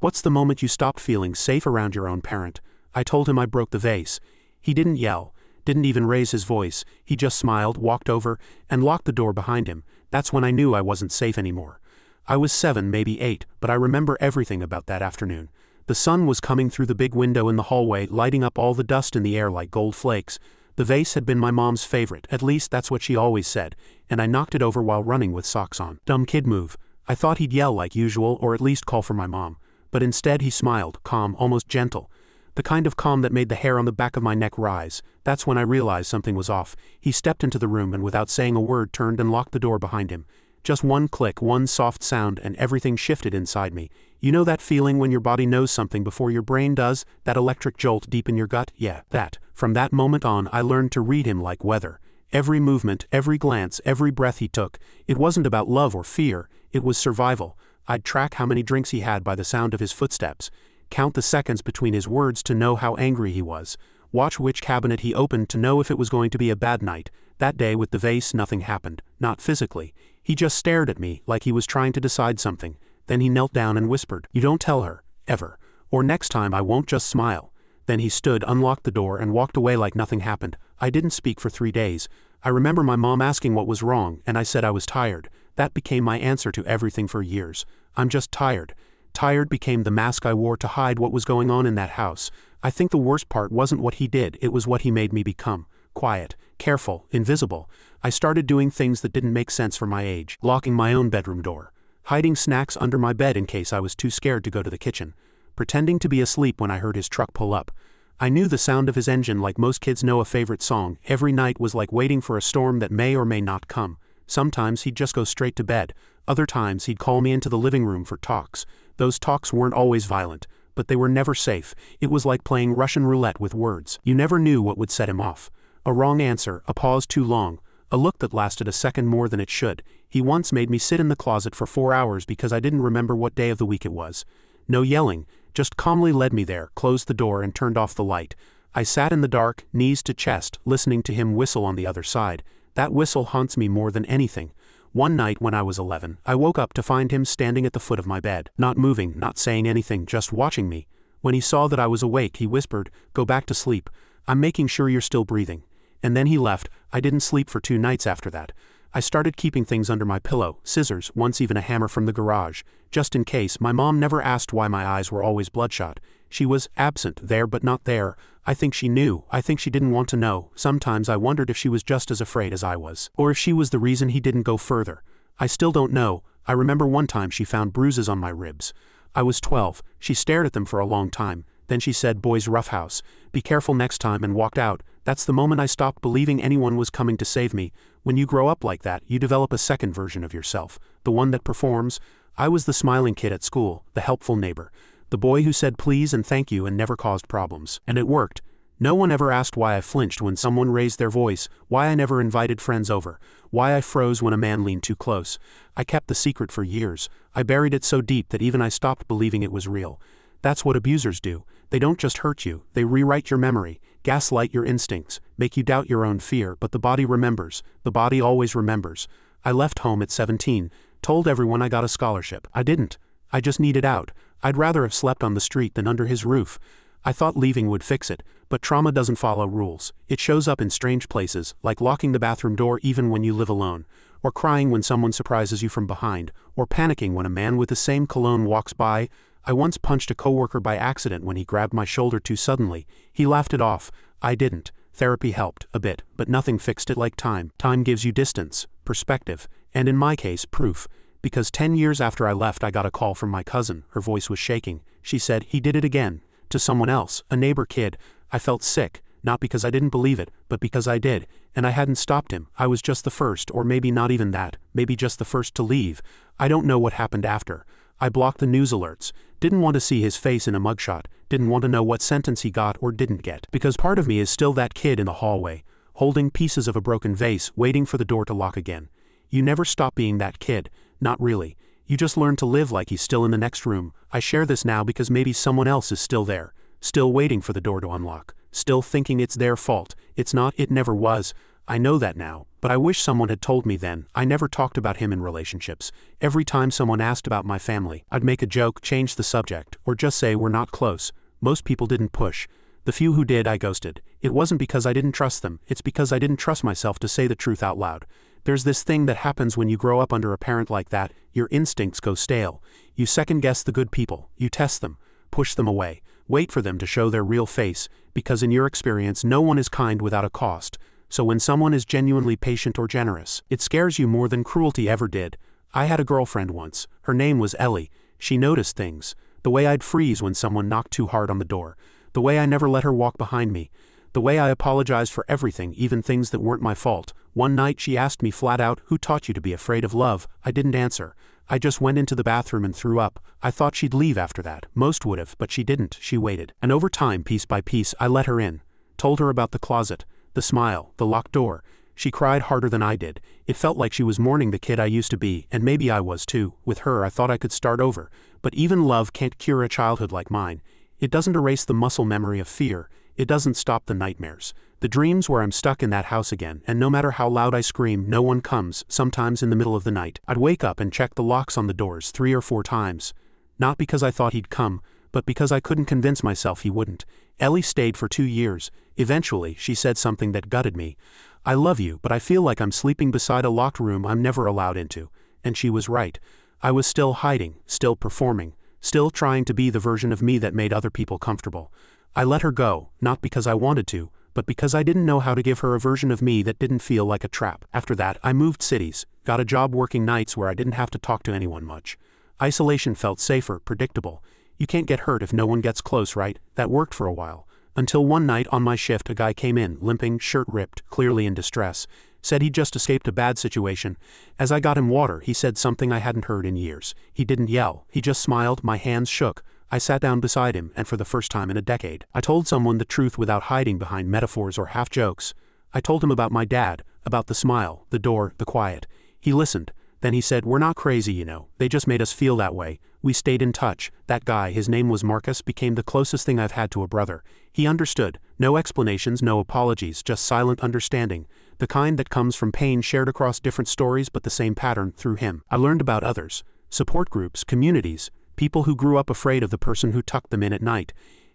What's the moment you stopped feeling safe around your own parent? I told him I broke the vase. He didn't yell, didn't even raise his voice. He just smiled, walked over, and locked the door behind him. That's when I knew I wasn't safe anymore. I was 7, maybe 8, but I remember everything about that afternoon. The sun was coming through the big window in the hallway, lighting up all the dust in the air like gold flakes. The vase had been my mom's favorite, at least that's what she always said, and I knocked it over while running with socks on. Dumb kid move. I thought he'd yell like usual or at least call for my mom. But instead he smiled, calm, almost gentle. The kind of calm that made the hair on the back of my neck rise. That's when I realized something was off. He stepped into the room and without saying a word turned and locked the door behind him. Just one click, one soft sound, and everything shifted inside me. You know that feeling when your body knows something before your brain does? That electric jolt deep in your gut? Yeah, that. From that moment on, I learned to read him like weather. Every movement, every glance, every breath he took, it wasn't about love or fear, it was survival. I'd track how many drinks he had by the sound of his footsteps, count the seconds between his words to know how angry he was, watch which cabinet he opened to know if it was going to be a bad night. That day with the vase nothing happened, not physically. He just stared at me like he was trying to decide something. Then he knelt down and whispered, "You don't tell her, ever. Or next time I won't just smile." Then he stood, unlocked the door, and walked away like nothing happened. I didn't speak for 3 days. I remember my mom asking what was wrong, and I said I was tired. That became my answer to everything for years. I'm just tired. Tired became the mask I wore to hide what was going on in that house. I think the worst part wasn't what he did, it was what he made me become. Quiet, careful, invisible. I started doing things that didn't make sense for my age. Locking my own bedroom door. Hiding snacks under my bed in case I was too scared to go to the kitchen. Pretending to be asleep when I heard his truck pull up. I knew the sound of his engine like most kids know a favorite song. Every night was like waiting for a storm that may or may not come. Sometimes he'd just go straight to bed. Other times he'd call me into the living room for talks. Those talks weren't always violent, but they were never safe. It was like playing Russian roulette with words. You never knew what would set him off. A wrong answer, a pause too long, a look that lasted a second more than it should. He once made me sit in the closet for 4 hours because I didn't remember what day of the week it was. No yelling, just calmly led me there, closed the door and turned off the light. I sat in the dark, knees to chest, listening to him whistle on the other side. That whistle haunts me more than anything. One night when I was 11, I woke up to find him standing at the foot of my bed, not moving, not saying anything, just watching me. When he saw that I was awake, he whispered, "Go back to sleep. I'm making sure you're still breathing." And then he left. I didn't sleep for 2 nights after that. I started keeping things under my pillow, scissors, once even a hammer from the garage, just in case. My mom never asked why my eyes were always bloodshot. She was absent, there but not there. I think she knew. I think she didn't want to know. Sometimes I wondered if she was just as afraid as I was. Or if she was the reason he didn't go further. I still don't know. I remember one time she found bruises on my ribs. I was 12. She stared at them for a long time. Then she said, "Boys roughhouse. Be careful next time," and walked out. That's the moment I stopped believing anyone was coming to save me. When you grow up like that, you develop a second version of yourself. The one that performs. I was the smiling kid at school, the helpful neighbor. The boy who said please and thank you and never caused problems. And it worked. No one ever asked why I flinched when someone raised their voice, why I never invited friends over, why I froze when a man leaned too close. I kept the secret for years. I buried it so deep that even I stopped believing it was real. That's what abusers do. They don't just hurt you, they rewrite your memory, gaslight your instincts, make you doubt your own fear, but the body remembers. The body always remembers. I left home at 17, told everyone I got a scholarship. I didn't. I just needed out. I'd rather have slept on the street than under his roof. I thought leaving would fix it, but trauma doesn't follow rules. It shows up in strange places, like locking the bathroom door even when you live alone, or crying when someone surprises you from behind, or panicking when a man with the same cologne walks by. I once punched a coworker by accident when he grabbed my shoulder too suddenly. He laughed it off. I didn't. Therapy helped, a bit, but nothing fixed it like time. Time gives you distance, perspective, and in my case, proof. Because 10 years after I left, I got a call from my cousin. Her voice was shaking. She said, "He did it again. To someone else, a neighbor kid." I felt sick, not because I didn't believe it, but because I did, and I hadn't stopped him. I was just the first, or maybe not even that, maybe just the first to leave. I don't know what happened after. I blocked the news alerts, didn't want to see his face in a mugshot, didn't want to know what sentence he got or didn't get, because part of me is still that kid in the hallway, holding pieces of a broken vase, waiting for the door to lock again. You never stop being that kid, not really. You just learn to live like he's still in the next room. I share this now because maybe someone else is still there, still waiting for the door to unlock, still thinking it's their fault. It's not, it never was. I know that now, but I wish someone had told me then. I never talked about him in relationships. Every time someone asked about my family, I'd make a joke, change the subject, or just say we're not close. Most people didn't push. The few who did, I ghosted. It wasn't because I didn't trust them, it's because I didn't trust myself to say the truth out loud. There's this thing that happens when you grow up under a parent like that, your instincts go stale. You second-guess the good people, you test them, push them away, wait for them to show their real face, because in your experience no one is kind without a cost. So when someone is genuinely patient or generous, it scares you more than cruelty ever did. I had a girlfriend once. Her name was Ellie. She noticed things. The way I'd freeze when someone knocked too hard on the door. The way I never let her walk behind me. The way I apologized for everything, even things that weren't my fault. One night she asked me flat out, "Who taught you to be afraid of love?" I didn't answer. I just went into the bathroom and threw up. I thought she'd leave after that. Most would have, but she didn't. She waited. And over time, piece by piece, I let her in. Told her about the closet, the smile, the locked door. She cried harder than I did. It felt like she was mourning the kid I used to be, and maybe I was too. With her, I thought I could start over. But even love can't cure a childhood like mine. It doesn't erase the muscle memory of fear. It doesn't stop the nightmares. The dreams where I'm stuck in that house again, and no matter how loud I scream, no one comes, sometimes in the middle of the night. I'd wake up and check the locks on the doors 3 or 4 times. Not because I thought he'd come, but because I couldn't convince myself he wouldn't. Ellie stayed for 2 years. Eventually, she said something that gutted me. "I love you, but I feel like I'm sleeping beside a locked room I'm never allowed into." And she was right. I was still hiding, still performing, still trying to be the version of me that made other people comfortable. I let her go, not because I wanted to, but because I didn't know how to give her a version of me that didn't feel like a trap. After that, I moved cities, got a job working nights where I didn't have to talk to anyone much. Isolation felt safer, predictable. You can't get hurt if no one gets close, right? That worked for a while. Until one night on my shift a guy came in, limping, shirt ripped, clearly in distress. Said he'd just escaped a bad situation. As I got him water, he said something I hadn't heard in years. He didn't yell, he just smiled, my hands shook. I sat down beside him, and for the first time in a decade, I told someone the truth without hiding behind metaphors or half-jokes. I told him about my dad, about the smile, the door, the quiet. He listened. Then he said, "We're not crazy, you know. They just made us feel that way." We stayed in touch. That guy, his name was Marcus, became the closest thing I've had to a brother. He understood. No explanations, no apologies, just silent understanding. The kind that comes from pain shared across different stories but the same pattern through him. I learned about others. Support groups, communities. People who grew up afraid of the person who tucked them in at night.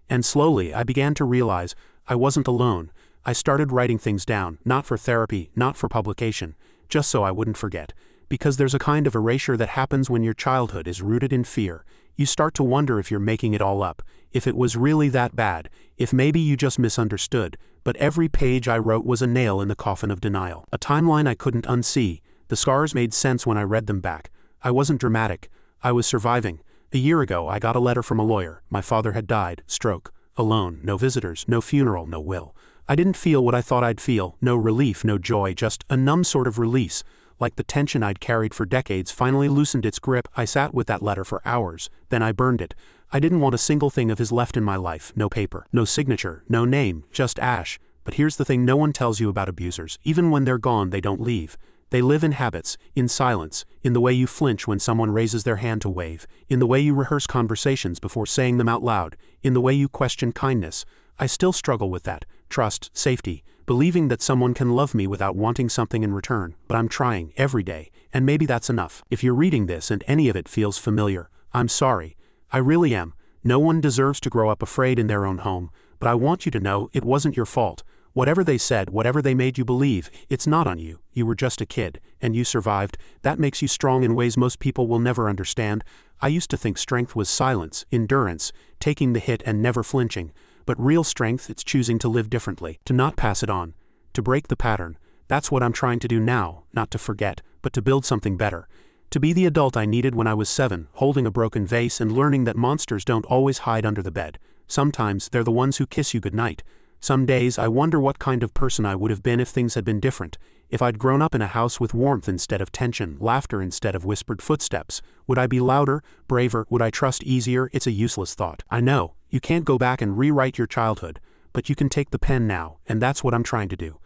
And slowly, I began to realize I wasn't alone. I started writing things down, not for therapy, not for publication, just so I wouldn't forget. Because there's a kind of erasure that happens when your childhood is rooted in fear. You start to wonder if you're making it all up, if it was really that bad, if maybe you just misunderstood. But every page I wrote was a nail in the coffin of denial. A timeline I couldn't unsee. The scars made sense when I read them back. I wasn't dramatic. I was surviving. A year ago, I got a letter from a lawyer. My father had died, stroke, alone, no visitors, no funeral, no will. I didn't feel what I thought I'd feel, no relief, no joy, just a numb sort of release. Like the tension I'd carried for decades finally loosened its grip. I sat with that letter for hours, then I burned it. I didn't want a single thing of his left in my life, no paper, no signature, no name, just ash. But here's the thing no one tells you about abusers. Even when they're gone, they don't leave. They live in habits, in silence, in the way you flinch when someone raises their hand to wave, in the way you rehearse conversations before saying them out loud, in the way you question kindness. I still struggle with that. Trust, safety, believing that someone can love me without wanting something in return, but I'm trying, every day, and maybe that's enough. If you're reading this and any of it feels familiar, I'm sorry. I really am. No one deserves to grow up afraid in their own home, but I want you to know it wasn't your fault. Whatever they said, whatever they made you believe, it's not on you. You were just a kid, and you survived. That makes you strong in ways most people will never understand. I used to think strength was silence, endurance, taking the hit and never flinching. But real strength, it's choosing to live differently, to not pass it on, to break the pattern. That's what I'm trying to do now, not to forget, but to build something better. To be the adult I needed when I was 7, holding a broken vase and learning that monsters don't always hide under the bed. Sometimes they're the ones who kiss you goodnight. Some days I wonder what kind of person I would have been if things had been different. If I'd grown up in a house with warmth instead of tension, laughter instead of whispered footsteps. Would I be louder, braver, would I trust easier? It's a useless thought. I know, you can't go back and rewrite your childhood, but you can take the pen now, and that's what I'm trying to do.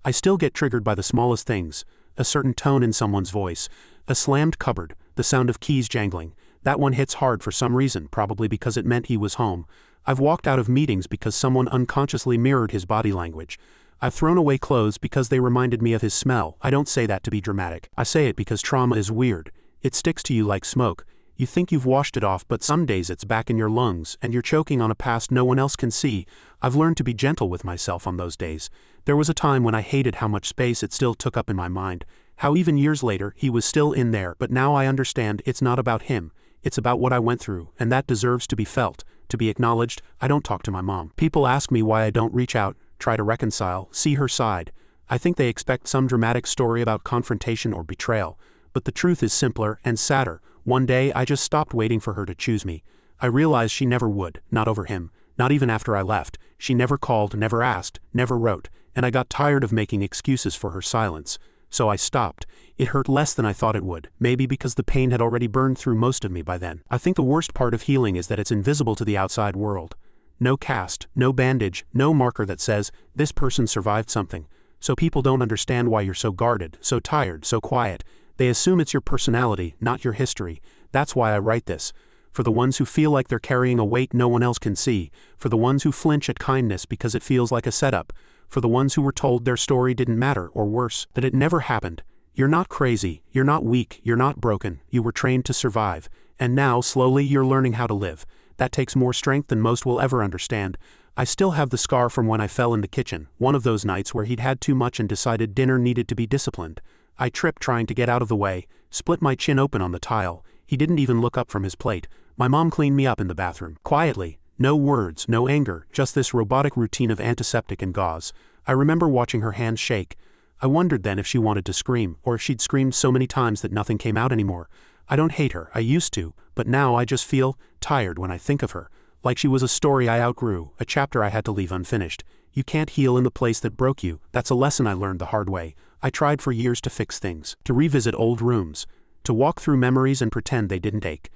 I still get triggered by the smallest things. A certain tone in someone's voice. A slammed cupboard, the sound of keys jangling. That one hits hard for some reason, probably because it meant he was home. I've walked out of meetings because someone unconsciously mirrored his body language. I've thrown away clothes because they reminded me of his smell. I don't say that to be dramatic. I say it because trauma is weird. It sticks to you like smoke. You think you've washed it off, but some days it's back in your lungs, and you're choking on a past no one else can see. I've learned to be gentle with myself on those days. There was a time when I hated how much space it still took up in my mind, how even years later he was still in there, but now I understand it's not about him. It's about what I went through, and that deserves to be felt, to be acknowledged. I don't talk to my mom. People ask me why I don't reach out, try to reconcile, see her side. I think they expect some dramatic story about confrontation or betrayal. But the truth is simpler and sadder. One day I just stopped waiting for her to choose me. I realized she never would, not over him, not even after I left. She never called, never asked, never wrote, and I got tired of making excuses for her silence. So I stopped. It hurt less than I thought it would, maybe because the pain had already burned through most of me by then. I think the worst part of healing is that it's invisible to the outside world. No cast, no bandage, no marker that says, this person survived something. So people don't understand why you're so guarded, so tired, so quiet. They assume it's your personality, not your history. That's why I write this. For the ones who feel like they're carrying a weight no one else can see. For the ones who flinch at kindness because it feels like a setup. For the ones who were told their story didn't matter, or worse, that it never happened. You're not crazy, you're not weak, you're not broken. You were trained to survive. And now, slowly, you're learning how to live. That takes more strength than most will ever understand. I still have the scar from when I fell in the kitchen, one of those nights where he'd had too much and decided dinner needed to be disciplined. I tripped trying to get out of the way, split my chin open on the tile. He didn't even look up from his plate. My mom cleaned me up in the bathroom. Quietly. No words, no anger, just this robotic routine of antiseptic and gauze. I remember watching her hands shake. I wondered then if she wanted to scream, or if she'd screamed so many times that nothing came out anymore. I don't hate her, I used to, but now I just feel tired when I think of her. Like she was a story I outgrew, a chapter I had to leave unfinished. You can't heal in the place that broke you. That's a lesson I learned the hard way. I tried for years to fix things, to revisit old rooms, to walk through memories and pretend they didn't ache.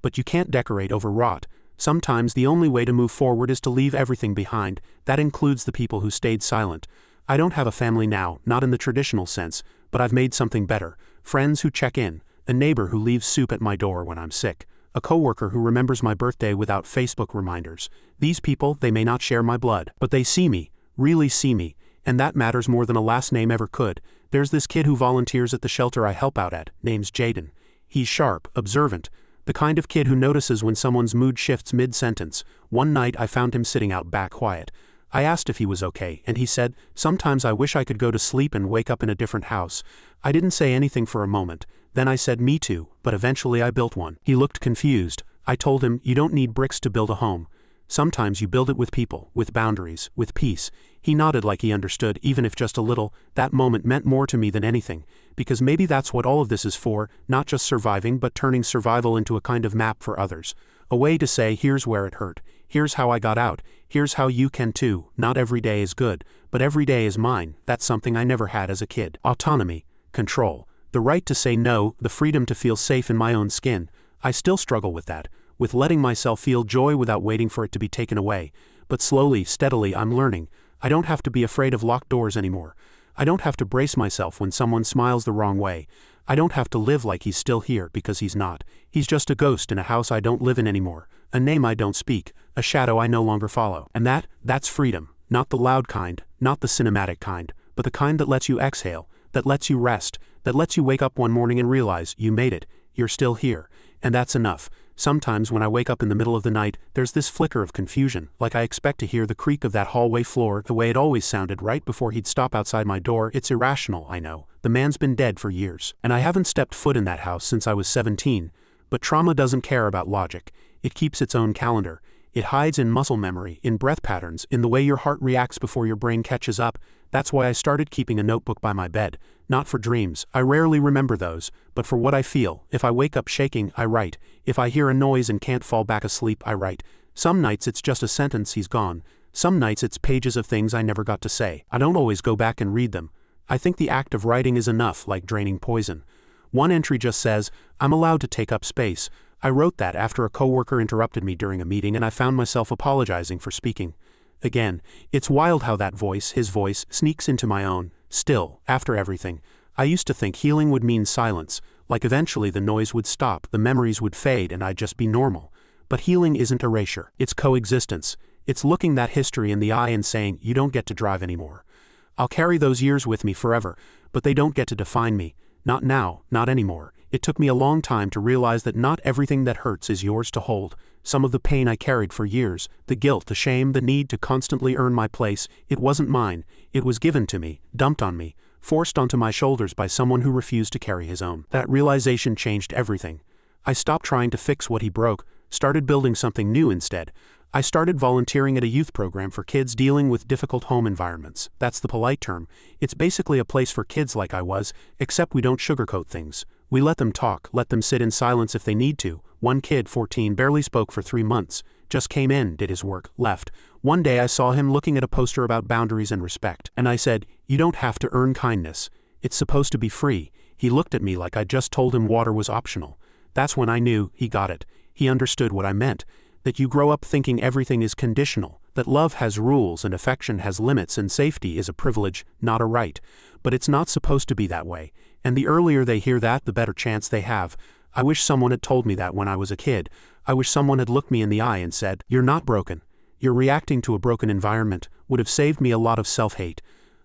But you can't decorate over rot. Sometimes the only way to move forward is to leave everything behind. That includes the people who stayed silent. I don't have a family now, not in the traditional sense, but I've made something better. Friends who check in, a neighbor who leaves soup at my door when I'm sick, a coworker who remembers my birthday without Facebook reminders. These people, they may not share my blood, but they see me, really see me, and that matters more than a last name ever could. There's this kid who volunteers at the shelter I help out at, name's Jaden. He's sharp, observant, the kind of kid who notices when someone's mood shifts mid-sentence. One night I found him sitting out back quiet. I asked if he was okay, and he said, "Sometimes I wish I could go to sleep and wake up in a different house." I didn't say anything for a moment. Then I said, "Me too," but eventually I built one. He looked confused. I told him, "You don't need bricks to build a home. Sometimes you build it with people, with boundaries, with peace." He nodded like he understood, even if just a little. That moment meant more to me than anything, because maybe that's what all of this is for, not just surviving but turning survival into a kind of map for others. A way to say, here's where it hurt, here's how I got out, here's how you can too. Not every day is good, but every day is mine. That's something I never had as a kid. Autonomy, control, the right to say no, the freedom to feel safe in my own skin. I still struggle with that, with letting myself feel joy without waiting for it to be taken away. But slowly, steadily, I'm learning. I don't have to be afraid of locked doors anymore. I don't have to brace myself when someone smiles the wrong way. I don't have to live like he's still here, because he's not. He's just a ghost in a house I don't live in anymore, a name I don't speak, a shadow I no longer follow. And that's freedom. Not the loud kind, not the cinematic kind, but the kind that lets you exhale, that lets you rest, that lets you wake up one morning and realize you made it, you're still here. And that's enough. Sometimes when I wake up in the middle of the night, there's this flicker of confusion, like I expect to hear the creak of that hallway floor the way it always sounded right before he'd stop outside my door. It's irrational, I know. The man's been dead for years, and I haven't stepped foot in that house since I was 17. But trauma doesn't care about logic. It keeps its own calendar. It hides in muscle memory, in breath patterns, in the way your heart reacts before your brain catches up. That's why I started keeping a notebook by my bed. Not for dreams, I rarely remember those, but for what I feel. If I wake up shaking, I write. If I hear a noise and can't fall back asleep, I write. Some nights it's just a sentence, he's gone. Some nights it's pages of things I never got to say. I don't always go back and read them. I think the act of writing is enough, like draining poison. One entry just says, "I'm allowed to take up space." I wrote that after a coworker interrupted me during a meeting and I found myself apologizing for speaking. Again, it's wild how that voice, his voice, sneaks into my own. Still, after everything, I used to think healing would mean silence, like eventually the noise would stop, the memories would fade, and I'd just be normal. But healing isn't erasure, it's coexistence. It's looking that history in the eye and saying, you don't get to drive anymore. I'll carry those years with me forever, but they don't get to define me. Not now, not anymore. It took me a long time to realize that not everything that hurts is yours to hold. Some of the pain I carried for years, the guilt, the shame, the need to constantly earn my place, it wasn't mine. It was given to me, dumped on me, forced onto my shoulders by someone who refused to carry his own. That realization changed everything. I stopped trying to fix what he broke, started building something new instead. I started volunteering at a youth program for kids dealing with difficult home environments. That's the polite term. It's basically a place for kids like I was, except we don't sugarcoat things. We let them talk, let them sit in silence if they need to. One kid, 14, barely spoke for 3 months. Just came in, did his work, left. One day I saw him looking at a poster about boundaries and respect, and I said, "You don't have to earn kindness. It's supposed to be free." He looked at me like I just told him water was optional. That's when I knew he got it. He understood what I meant. That you grow up thinking everything is conditional, that love has rules and affection has limits and safety is a privilege, not a right. But it's not supposed to be that way, and the earlier they hear that, the better chance they have. I wish someone had told me that when I was a kid. I wish someone had looked me in the eye and said, "You're not broken. You're reacting to a broken environment," would have saved me a lot of self-hate.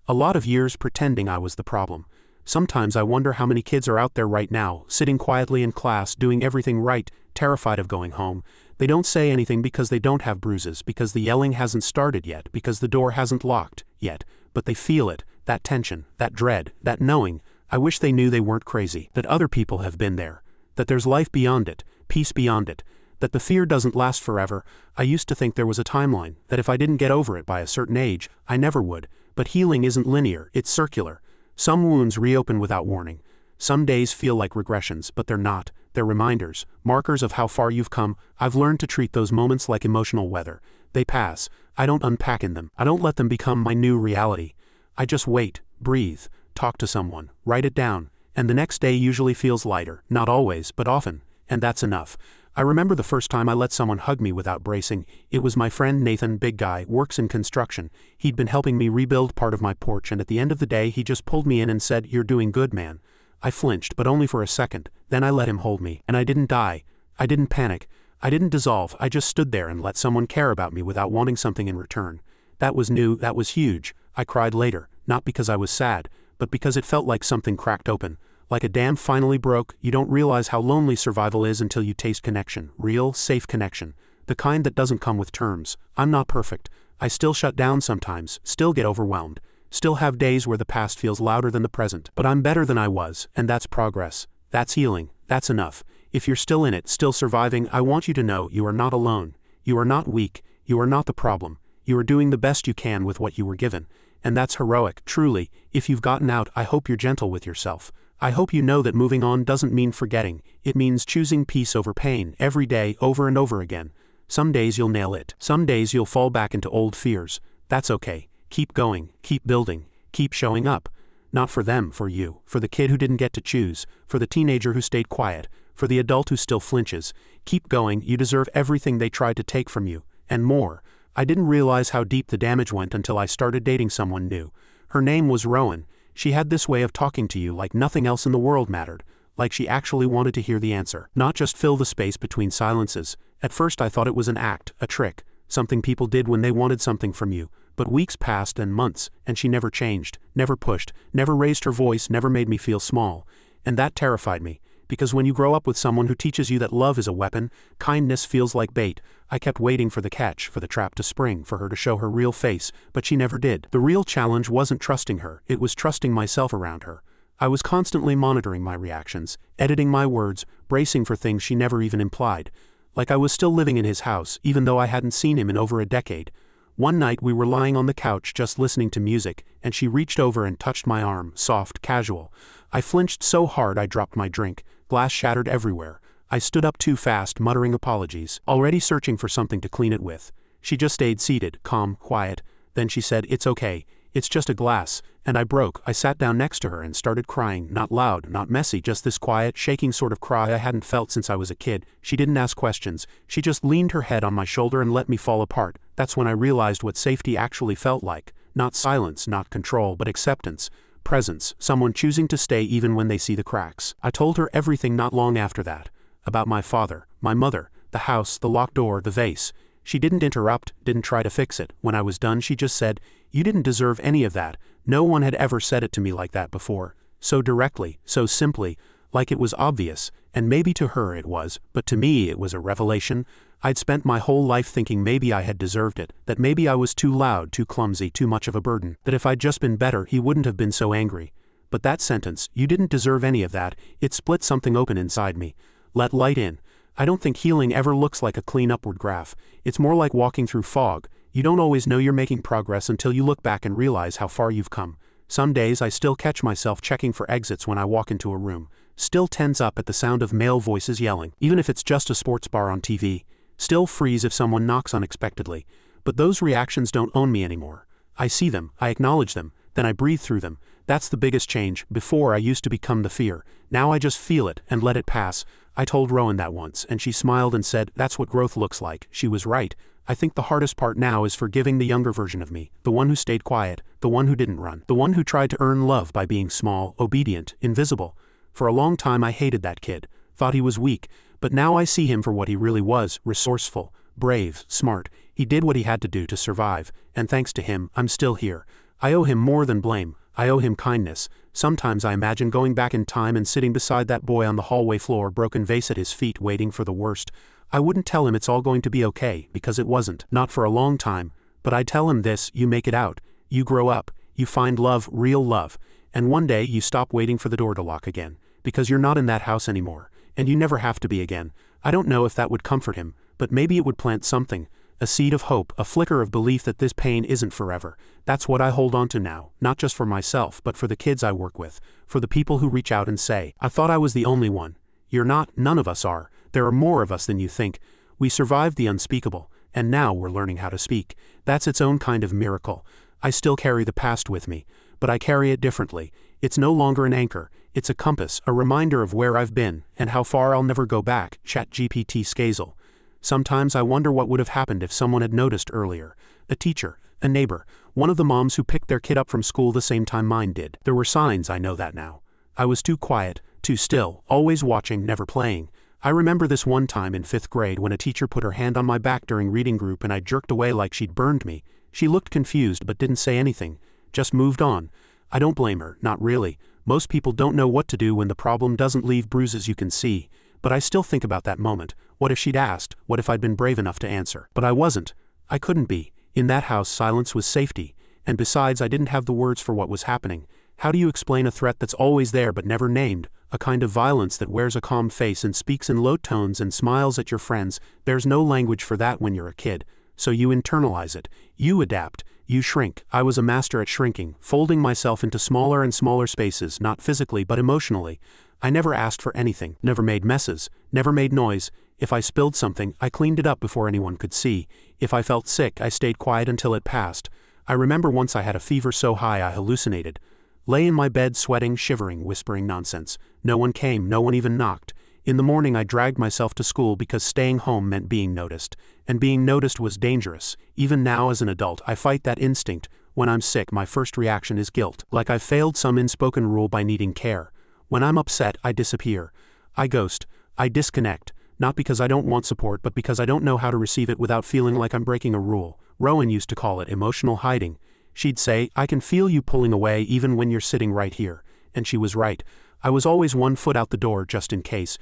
A lot of years pretending I was the problem. Sometimes I wonder how many kids are out there right now, sitting quietly in class, doing everything right, terrified of going home. They don't say anything because they don't have bruises, because the yelling hasn't started yet, because the door hasn't locked yet, but they feel it, that tension, that dread, that knowing. I wish they knew they weren't crazy, that other people have been there, that there's life beyond it, peace beyond it, that the fear doesn't last forever. I used to think there was a timeline, that if I didn't get over it by a certain age, I never would, but healing isn't linear, it's circular. Some wounds reopen without warning. Some days feel like regressions, but they're not. They're reminders, markers of how far you've come. I've learned to treat those moments like emotional weather. They pass. I don't unpack in them. I don't let them become my new reality. I just wait, breathe, talk to someone, write it down, and the next day usually feels lighter. Not always, but often, and that's enough. I remember the first time I let someone hug me without bracing. It was my friend Nathan, big guy, works in construction. He'd been helping me rebuild part of my porch, and at the end of the day he just pulled me in and said, "You're doing good, man." I flinched, but only for a second. Then I let him hold me, and I didn't die. I didn't panic. I didn't dissolve. I just stood there and let someone care about me without wanting something in return. That was new, that was huge. I cried later, not because I was sad, but because it felt like something cracked open. Like a dam finally broke. You don't realize how lonely survival is until you taste connection. Real, safe connection. The kind that doesn't come with terms. I'm not perfect. I still shut down sometimes, still get overwhelmed. Still have days where the past feels louder than the present. But I'm better than I was, and that's progress. That's healing. That's enough. If you're still in it, still surviving, I want you to know you are not alone. You are not weak. You are not the problem. You are doing the best you can with what you were given. And that's heroic, truly. If you've gotten out, I hope you're gentle with yourself. I hope you know that moving on doesn't mean forgetting. It means choosing peace over pain, every day, over and over again. Some days you'll nail it. Some days you'll fall back into old fears. That's okay. Keep going, keep building, keep showing up. Not for them, for you, for the kid who didn't get to choose, for the teenager who stayed quiet, for the adult who still flinches. Keep going, you deserve everything they tried to take from you, and more. I didn't realize how deep the damage went until I started dating someone new. Her name was Rowan. She had this way of talking to you like nothing else in the world mattered, like she actually wanted to hear the answer, not just fill the space between silences. At first I thought it was an act, a trick, something people did when they wanted something from you. But weeks passed and months, and she never changed, never pushed, never raised her voice, never made me feel small. And that terrified me, because when you grow up with someone who teaches you that love is a weapon, kindness feels like bait. I kept waiting for the catch, for the trap to spring, for her to show her real face, but she never did. The real challenge wasn't trusting her, it was trusting myself around her. I was constantly monitoring my reactions, editing my words, bracing for things she never even implied. Like I was still living in his house, even though I hadn't seen him in over a decade. One night we were lying on the couch just listening to music, and she reached over and touched my arm, soft, casual. I flinched so hard I dropped my drink. Glass shattered everywhere. I stood up too fast, muttering apologies, already searching for something to clean it with. She just stayed seated, calm, quiet. Then she said, "It's okay. It's just a glass." And I broke. I sat down next to her and started crying, not loud, not messy, just this quiet, shaking sort of cry I hadn't felt since I was a kid. She didn't ask questions. She just leaned her head on my shoulder and let me fall apart. That's when I realized what safety actually felt like. Not silence, not control, but acceptance. Presence, someone choosing to stay even when they see the cracks. I told her everything not long after that. About my father, my mother, the house, the locked door, the vase. She didn't interrupt, didn't try to fix it. When I was done, she just said, "You didn't deserve any of that. No one had ever said it to me like that before, so directly, so simply, like it was obvious, and maybe to her it was, but to me it was a revelation. I'd spent my whole life thinking maybe I had deserved it, that maybe I was too loud, too clumsy, too much of a burden, that if I'd just been better he wouldn't have been so angry. But that sentence, "You didn't deserve any of that," it split something open inside me. Let light in. I don't think healing ever looks like a clean upward graph. It's more like walking through fog. You don't always know you're making progress until you look back and realize how far you've come. Some days I still catch myself checking for exits when I walk into a room, still tense up at the sound of male voices yelling, even if it's just a sports bar on TV, still freeze if someone knocks unexpectedly. But those reactions don't own me anymore. I see them, I acknowledge them, then I breathe through them. That's the biggest change. Before I used to become the fear. Now I just feel it and let it pass. I told Rowan that once, and she smiled and said, "That's what growth looks like." She was right. I think the hardest part now is forgiving the younger version of me, the one who stayed quiet, the one who didn't run, the one who tried to earn love by being small, obedient, invisible. For a long time I hated that kid, thought he was weak, but now I see him for what he really was: resourceful, brave, smart. He did what he had to do to survive, and thanks to him, I'm still here. I owe him more than blame. I owe him kindness. Sometimes I imagine going back in time and sitting beside that boy on the hallway floor, broken vase at his feet, waiting for the worst. I wouldn't tell him it's all going to be okay, because it wasn't, not for a long time, but I'd tell him this: you make it out, you grow up, you find love, real love, and one day you stop waiting for the door to lock again, because you're not in that house anymore, and you never have to be again. I don't know if that would comfort him, but maybe it would plant something, a seed of hope, a flicker of belief that this pain isn't forever. That's what I hold on to now, not just for myself, but for the kids I work with, for the people who reach out and say, "I thought I was the only one." You're not, none of us are. There are more of us than you think. We survived the unspeakable, and now we're learning how to speak. That's its own kind of miracle. I still carry the past with me, but I carry it differently. It's no longer an anchor, it's a compass, a reminder of where I've been, and how far I'll never go back. ChatGPT Skazel. Sometimes I wonder what would have happened if someone had noticed earlier. A teacher, a neighbor, one of the moms who picked their kid up from school the same time mine did. There were signs, I know that now. I was too quiet, too still, always watching, never playing. I remember this one time in 5th grade when a teacher put her hand on my back during reading group and I jerked away like she'd burned me. She looked confused but didn't say anything, just moved on. I don't blame her, not really. Most people don't know what to do when the problem doesn't leave bruises you can see. But I still think about that moment. What if she'd asked? What if I'd been brave enough to answer? But I wasn't. I couldn't be. In that house, silence was safety. And besides, I didn't have the words for what was happening. How do you explain a threat that's always there but never named? A kind of violence that wears a calm face and speaks in low tones and smiles at your friends. There's no language for that when you're a kid. So you internalize it. You adapt. You shrink. I was a master at shrinking, folding myself into smaller and smaller spaces, not physically but emotionally. I never asked for anything, never made messes, never made noise. If I spilled something, I cleaned it up before anyone could see. If I felt sick, I stayed quiet until it passed. I remember once I had a fever so high I hallucinated. Lay in my bed sweating, shivering, whispering nonsense. No one came, no one even knocked. In the morning I dragged myself to school because staying home meant being noticed. And being noticed was dangerous. Even now as an adult, I fight that instinct. When I'm sick, my first reaction is guilt, like I failed some unspoken rule by needing care. When I'm upset, I disappear. I ghost. I disconnect. Not because I don't want support, but because I don't know how to receive it without feeling like I'm breaking a rule. Rowan used to call it emotional hiding. She'd say, "I can feel you pulling away even when you're sitting right here." And she was right. I was always one foot out the door just in case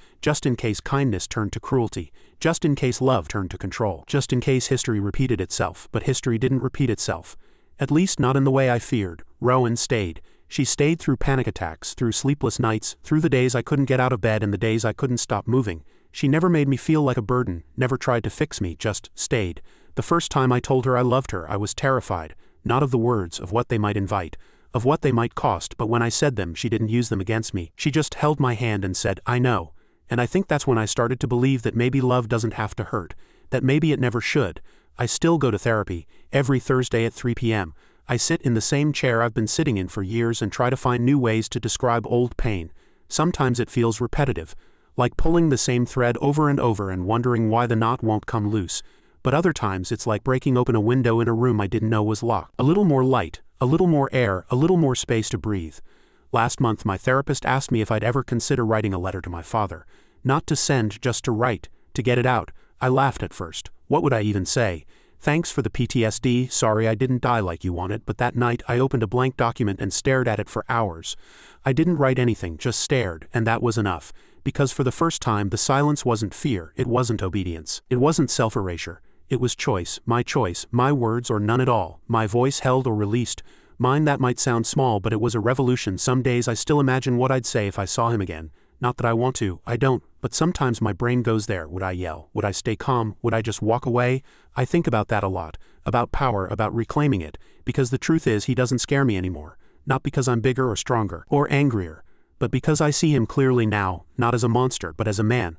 kindness turned to cruelty, just in case love turned to control, just in case history repeated itself, but history didn't repeat itself. At least not in the way I feared. Rowan stayed. She stayed through panic attacks, through sleepless nights, through the days I couldn't get out of bed and the days I couldn't stop moving. She never made me feel like a burden, never tried to fix me, just stayed. The first time I told her I loved her, I was terrified, not of the words, of what they might invite, of what they might cost, but when I said them, she didn't use them against me. She just held my hand and said, "I know." And I think that's when I started to believe that maybe love doesn't have to hurt, that maybe it never should. I still go to therapy, every Thursday at 3 p.m. I sit in the same chair I've been sitting in for years and try to find new ways to describe old pain. Sometimes it feels repetitive, like pulling the same thread over and over and wondering why the knot won't come loose. But other times it's like breaking open a window in a room I didn't know was locked. A little more light, a little more air, a little more space to breathe. Last month my therapist asked me if I'd ever consider writing a letter to my father. Not to send, just to write, to get it out. I laughed at first. What would I even say? Thanks for the PTSD, sorry I didn't die like you wanted, but that night I opened a blank document and stared at it for hours. I didn't write anything, just stared, and that was enough. Because for the first time the silence wasn't fear, it wasn't obedience. It wasn't self-erasure. It was choice, my words or none at all, my voice held or released. Mine. That might sound small, but it was a revolution. Some days I still imagine what I'd say if I saw him again. Not that I want to, I don't, but sometimes my brain goes there. Would I yell? Would I stay calm? Would I just walk away? I think about that a lot. About power, about reclaiming it, because the truth is he doesn't scare me anymore. Not because I'm bigger or stronger, or angrier, but because I see him clearly now, not as a monster but as a man.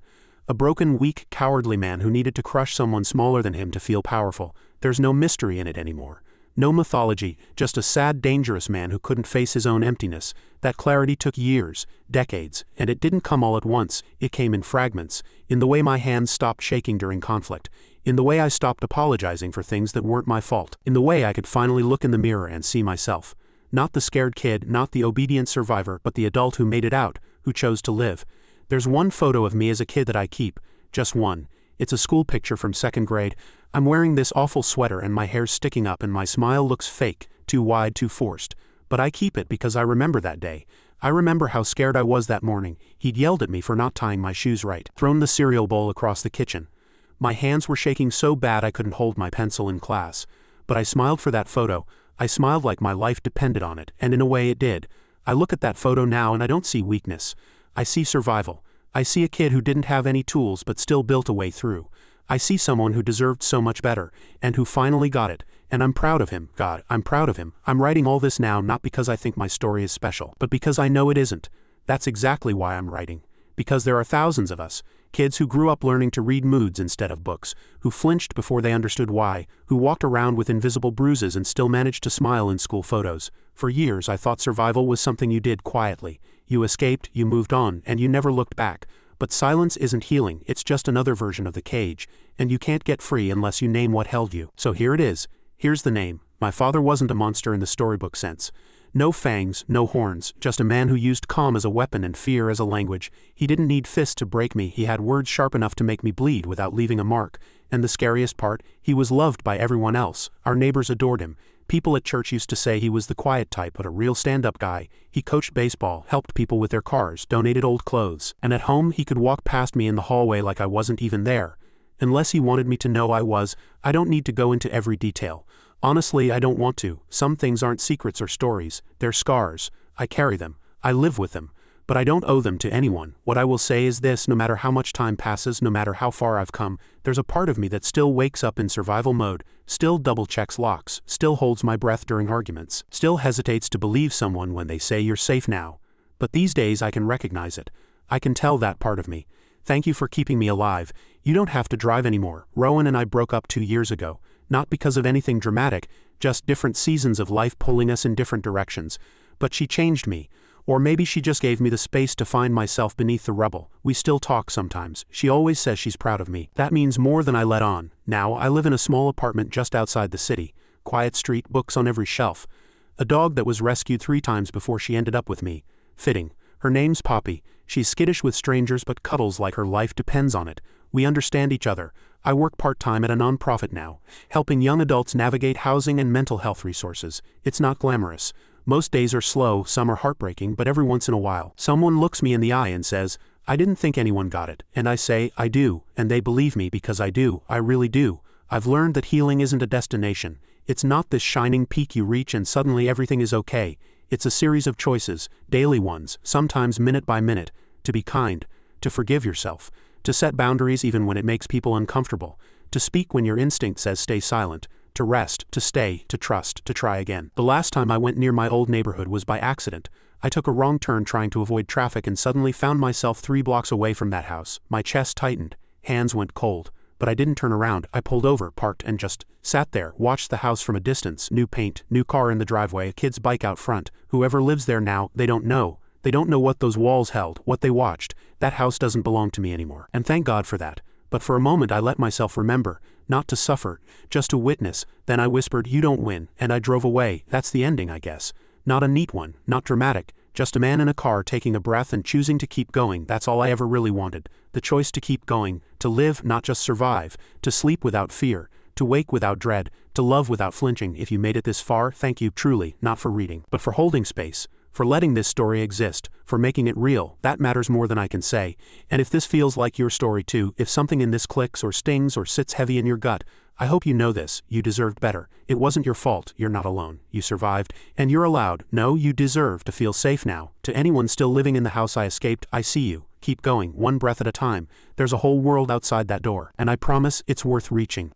A broken, weak, cowardly man who needed to crush someone smaller than him to feel powerful. There's no mystery in it anymore. No mythology, just a sad, dangerous man who couldn't face his own emptiness. That clarity took years, decades, and it didn't come all at once. It came in fragments, in the way my hands stopped shaking during conflict, in the way I stopped apologizing for things that weren't my fault, in the way I could finally look in the mirror and see myself. Not the scared kid, not the obedient survivor, but the adult who made it out, who chose to live. There's one photo of me as a kid that I keep, just one. It's a school picture from second grade. I'm wearing this awful sweater and my hair's sticking up and my smile looks fake, too wide, too forced. But I keep it because I remember that day. I remember how scared I was that morning. He'd yelled at me for not tying my shoes right, thrown the cereal bowl across the kitchen. My hands were shaking so bad I couldn't hold my pencil in class. But I smiled for that photo. I smiled like my life depended on it, and in a way it did. I look at that photo now and I don't see weakness. I see survival. I see a kid who didn't have any tools but still built a way through. I see someone who deserved so much better, and who finally got it, and I'm proud of him. God, I'm proud of him. I'm writing all this now not because I think my story is special, but because I know it isn't. That's exactly why I'm writing. Because there are thousands of us, kids who grew up learning to read moods instead of books, who flinched before they understood why, who walked around with invisible bruises and still managed to smile in school photos. For years I thought survival was something you did quietly. You escaped, you moved on, and you never looked back. But silence isn't healing, it's just another version of the cage, and you can't get free unless you name what held you. So here it is. Here's the name. My father wasn't a monster in the storybook sense. No fangs, no horns, just a man who used calm as a weapon and fear as a language. He didn't need fists to break me, he had words sharp enough to make me bleed without leaving a mark. And the scariest part, he was loved by everyone else. Our neighbors adored him. People at church used to say he was the quiet type but a real stand-up guy. He coached baseball, helped people with their cars, donated old clothes. And at home he could walk past me in the hallway like I wasn't even there. Unless he wanted me to know I was. I don't need to go into every detail. Honestly, I don't want to. Some things aren't secrets or stories. They're scars. I carry them. I live with them. But I don't owe them to anyone. What I will say is this: no matter how much time passes, no matter how far I've come, there's a part of me that still wakes up in survival mode, still double-checks locks, still holds my breath during arguments, still hesitates to believe someone when they say you're safe now. But these days I can recognize it. I can tell that part of me. Thank you for keeping me alive. You don't have to drive anymore. Rowan and I broke up 2 years ago. Not because of anything dramatic, just different seasons of life pulling us in different directions. But she changed me. Or maybe she just gave me the space to find myself beneath the rubble. We still talk sometimes. She always says she's proud of me. That means more than I let on. Now, I live in a small apartment just outside the city. Quiet street, books on every shelf. A dog that was rescued 3 times before she ended up with me. Fitting. Her name's Poppy. She's skittish with strangers but cuddles like her life depends on it. We understand each other. I work part-time at a nonprofit now, helping young adults navigate housing and mental health resources. It's not glamorous. Most days are slow, some are heartbreaking, but every once in a while, someone looks me in the eye and says, I didn't think anyone got it. And I say, I do, and they believe me because I do, I really do. I've learned that healing isn't a destination. It's not this shining peak you reach and suddenly everything is okay. It's a series of choices, daily ones, sometimes minute by minute, to be kind, to forgive yourself, to set boundaries even when it makes people uncomfortable, to speak when your instinct says stay silent, to rest, to stay, to trust, to try again. The last time I went near my old neighborhood was by accident. I took a wrong turn trying to avoid traffic and suddenly found myself 3 blocks away from that house. My chest tightened, hands went cold. But I didn't turn around. I pulled over, parked, and just sat there, watched the house from a distance. New paint, new car in the driveway, a kid's bike out front. Whoever lives there now, they don't know. They don't know what those walls held, what they watched. That house doesn't belong to me anymore. And thank God for that. But for a moment I let myself remember, not to suffer, just to witness. Then I whispered, you don't win, and I drove away. That's the ending, I guess. Not a neat one, not dramatic, just a man in a car taking a breath and choosing to keep going. That's all I ever really wanted. The choice to keep going, to live, not just survive, to sleep without fear, to wake without dread, to love without flinching. If you made it this far, thank you truly, not for reading, but for holding space, for letting this story exist, for making it real. That matters more than I can say. And if this feels like your story too, if something in this clicks or stings or sits heavy in your gut, I hope you know this: you deserved better. It wasn't your fault, you're not alone. You survived, and you're allowed. No, you deserve to feel safe now. To anyone still living in the house I escaped, I see you. Keep going, one breath at a time. There's a whole world outside that door, and I promise it's worth reaching.